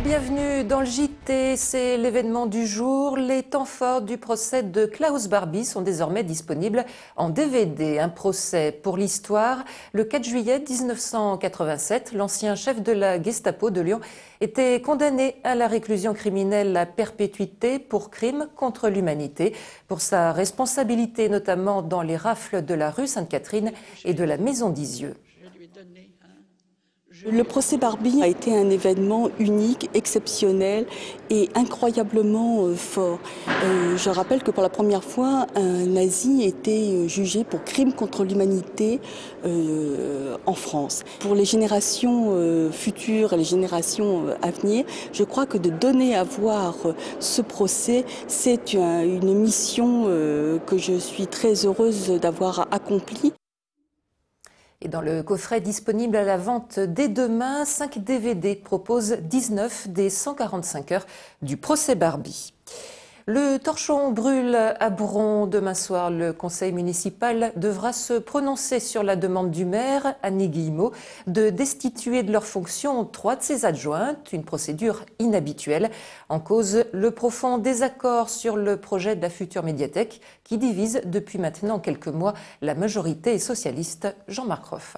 bienvenue dans le JT, c'est l'événement du jour. Les temps forts du procès de Klaus Barbie sont désormais disponibles en DVD. Un procès pour l'histoire. Le 4 juillet 1987, l'ancien chef de la Gestapo de Lyon était condamné à la réclusion criminelle à perpétuité pour crime contre l'humanité, pour sa responsabilité notamment dans les rafles de la rue Sainte-Catherine et de la Maison d'Isieux. Le procès Barbie a été un événement unique, exceptionnel et incroyablement fort. Je rappelle que pour la première fois, un nazi était jugé pour crime contre l'humanité en France. Pour les générations futures et les générations à venir, je crois que de donner à voir ce procès, c'est une mission que je suis très heureuse d'avoir accomplie. Et dans le coffret disponible à la vente dès demain, 5 DVD proposent 19 des 145 heures du procès Barbie. Le torchon brûle à Bron. Demain soir, le conseil municipal devra se prononcer sur la demande du maire, Annie Guillemot, de destituer de leurs fonctions 3 de ses adjointes, une procédure inhabituelle. En cause, le profond désaccord sur le projet de la future médiathèque qui divise depuis maintenant quelques mois la majorité socialiste. Jean-Marc Roff.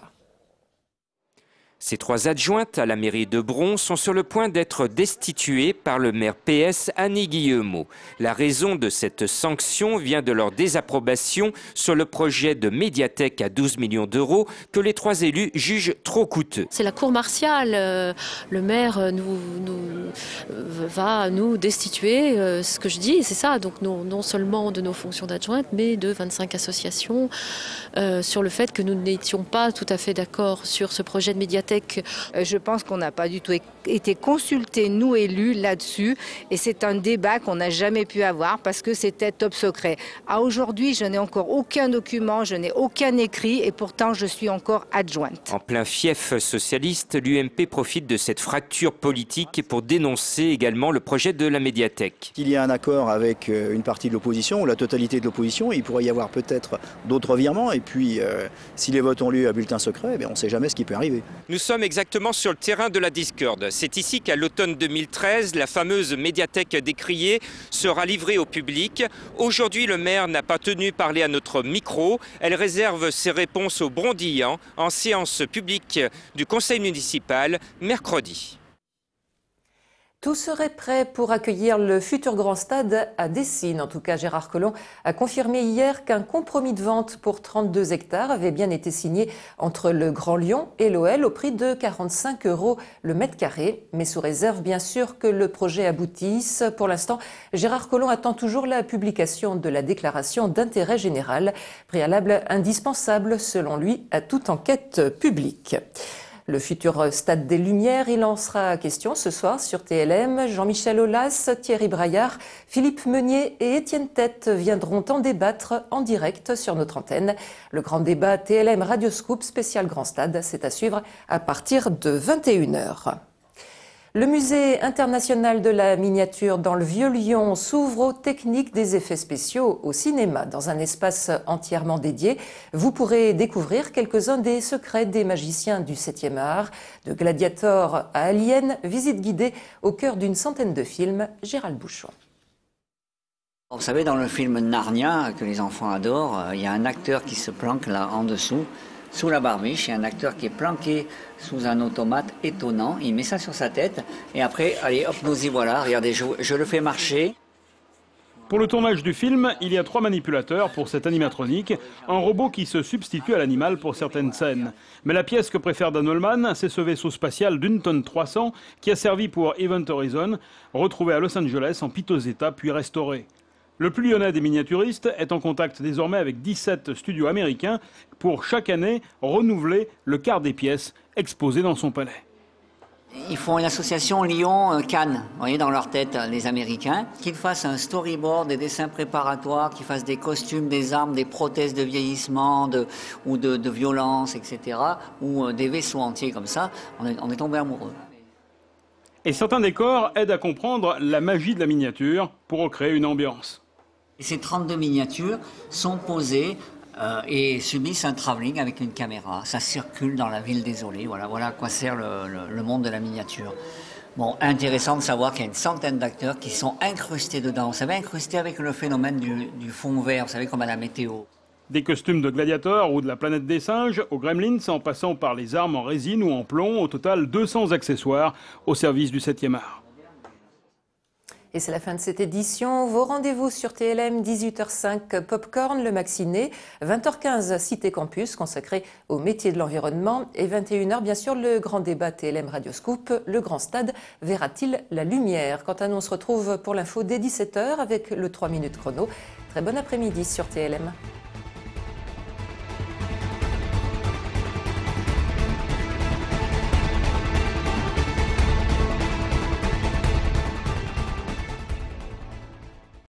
Ces 3 adjointes à la mairie de Bron sont sur le point d'être destituées par le maire PS Annie Guillemot. La raison de cette sanction vient de leur désapprobation sur le projet de médiathèque à 12 millions d'euros que les 3 élus jugent trop coûteux. C'est la cour martiale. Le maire va nous destituer, ce que je dis, c'est ça. Donc non seulement de nos fonctions d'adjointe, mais de 25 associations sur le fait que nous n'étions pas tout à fait d'accord sur ce projet de médiathèque. Je pense qu'on n'a pas du tout été consultés, nous élus, là-dessus. Et c'est un débat qu'on n'a jamais pu avoir parce que c'était top secret. À aujourd'hui, je n'ai encore aucun document, je n'ai aucun écrit et pourtant je suis encore adjointe. En plein fief socialiste, l'UMP profite de cette fracture politique pour dénoncer également le projet de la médiathèque. S'il y a un accord avec une partie de l'opposition ou la totalité de l'opposition, il pourrait y avoir peut-être d'autres revirements. Et puis, si les votes ont lieu à bulletin secret, on ne sait jamais ce qui peut arriver. Nous sommes exactement sur le terrain de la discorde. C'est ici qu'à l'automne 2013, la fameuse médiathèque décriée sera livrée au public. Aujourd'hui, le maire n'a pas tenu parler à notre micro. Elle réserve ses réponses aux Brondillants en séance publique du conseil municipal mercredi. Tout serait prêt pour accueillir le futur grand stade à Dessines. En tout cas, Gérard Collomb a confirmé hier qu'un compromis de vente pour 32 hectares avait bien été signé entre le Grand Lyon et l'OL au prix de 45 € le mètre carré, mais sous réserve bien sûr que le projet aboutisse. Pour l'instant, Gérard Collomb attend toujours la publication de la déclaration d'intérêt général, préalable indispensable selon lui à toute enquête publique. Le futur stade des Lumières, il en sera question ce soir sur TLM. Jean-Michel Aulas, Thierry Braillard, Philippe Meunier et Étienne Tête viendront en débattre en direct sur notre antenne. Le grand débat TLM Radioscoop spécial Grand Stade, c'est à suivre à partir de 21 h. Le musée international de la miniature dans le Vieux-Lyon s'ouvre aux techniques des effets spéciaux au cinéma. Dans un espace entièrement dédié, vous pourrez découvrir quelques-uns des secrets des magiciens du 7e art. De Gladiator à Alien, visite guidée au cœur d'une centaine de films. Gérald Bouchon. Vous savez, dans le film Narnia, que les enfants adorent, il y a un acteur qui se planque là en dessous. Sous la barbiche, il y a un acteur qui est planqué sous un automate étonnant. Il met ça sur sa tête et après, allez hop, nous y voilà. Regardez, je le fais marcher. Pour le tournage du film, il y a 3 manipulateurs pour cet animatronique, un robot qui se substitue à l'animal pour certaines scènes. Mais la pièce que préfère Dan Holman, c'est ce vaisseau spatial d'1 tonne 300 qui a servi pour Event Horizon, retrouvé à Los Angeles en piteux état puis restauré. Le plus lyonnais des miniaturistes est en contact désormais avec 17 studios américains pour chaque année renouveler le quart des pièces exposées dans son palais. Ils font une association Lyon-Cannes, vous voyez, dans leur tête, les Américains, qu'ils fassent un storyboard, des dessins préparatoires, qu'ils fassent des costumes, des armes, des prothèses de vieillissement ou de violence, etc., ou des vaisseaux entiers comme ça. On est tombé amoureux. Et certains décors aident à comprendre la magie de la miniature pour recréer une ambiance. Et ces 32 miniatures sont posées et subissent un travelling avec une caméra. Ça circule dans la ville désolée. Voilà à quoi sert le monde de la miniature. Bon, intéressant de savoir qu'il y a une centaine d'acteurs qui sont incrustés dedans. Vous savez, incrustés avec le phénomène du fond vert, vous savez, comme à la météo. Des costumes de gladiateurs ou de la planète des singes, aux Gremlins, en passant par les armes en résine ou en plomb, au total 200 accessoires au service du 7e art. Et c'est la fin de cette édition. Vos rendez-vous sur TLM, 18h05, Popcorn, le Maxiné, 20h15, Cité Campus, consacré au métier de l'environnement, et 21h, bien sûr, le grand débat TLM Radioscoop, le grand stade verra-t-il la lumière? Quant à nous, on se retrouve pour l'info dès 17h avec le 3 minutes chrono. Très bon après-midi sur TLM.